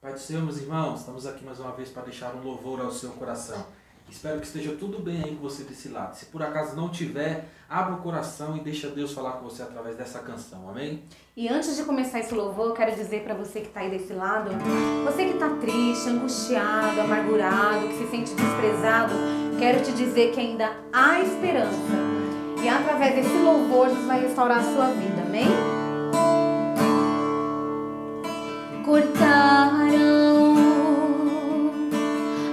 Pai do Senhor, meus irmãos, estamos aqui mais uma vez para deixar um louvor ao seu coração. Espero que esteja tudo bem aí com você desse lado. Se por acaso não tiver, abra o coração e deixa Deus falar com você através dessa canção, amém? E antes de começar esse louvor, eu quero dizer para você que está aí desse lado, você que está triste, angustiado, amargurado, que se sente desprezado, quero te dizer que ainda há esperança. E através desse louvor, Deus vai restaurar a sua vida, amém? Cortaram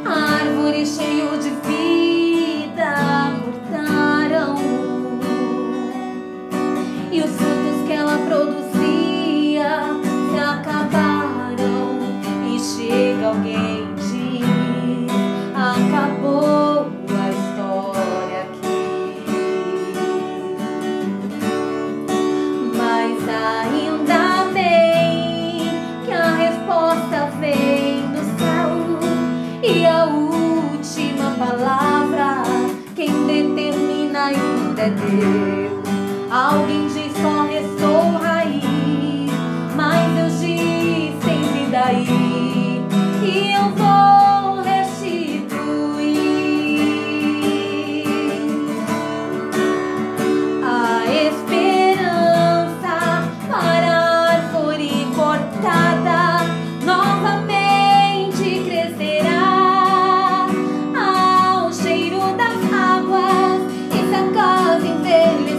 a árvore cheia de vida, cortaram, e os frutos que ela produzia se acabaram. E chega alguém e diz: acabou a história aqui. Mas ainda bem que a resposta vem do céu, e a última palavra quem determina ainda é Deus. Alguém diz só restou raiz, mas Deus diz sempre daí, e eu vou restituir a esperança para a árvore cortada. Novamente crescerá ao cheiro das águas, e se a casa envelhecer,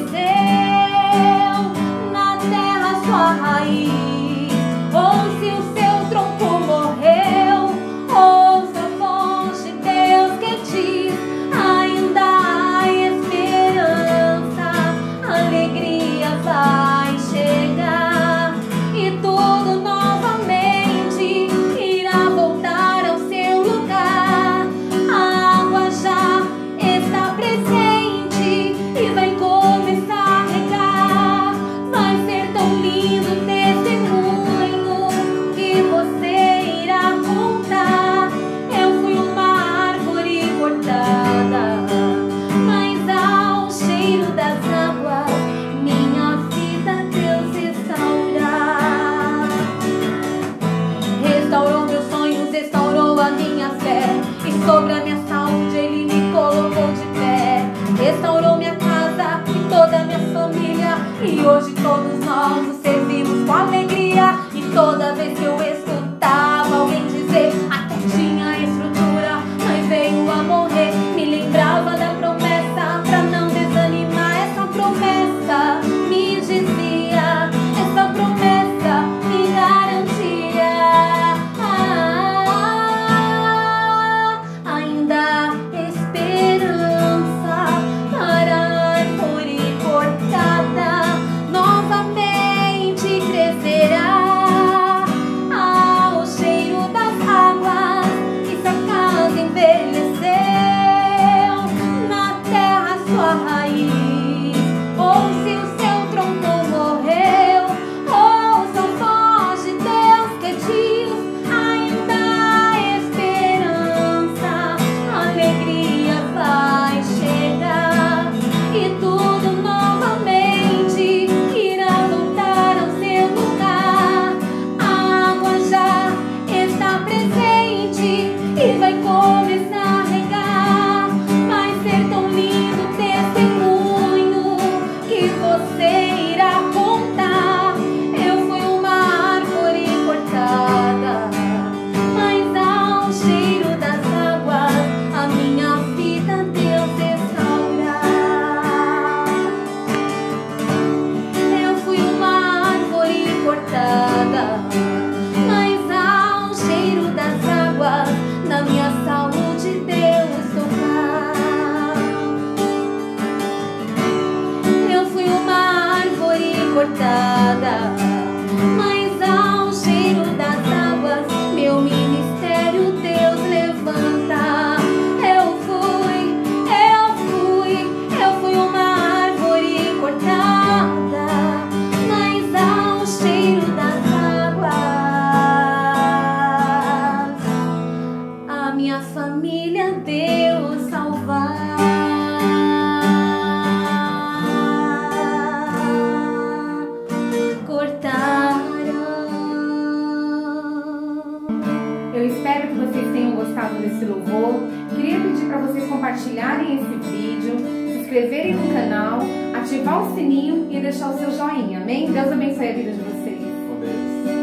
vocês tenham gostado desse louvor. Queria pedir para vocês compartilharem esse vídeo, se inscreverem no canal, ativar o sininho e deixar o seu joinha. Amém? Deus abençoe a vida de vocês. Com Deus.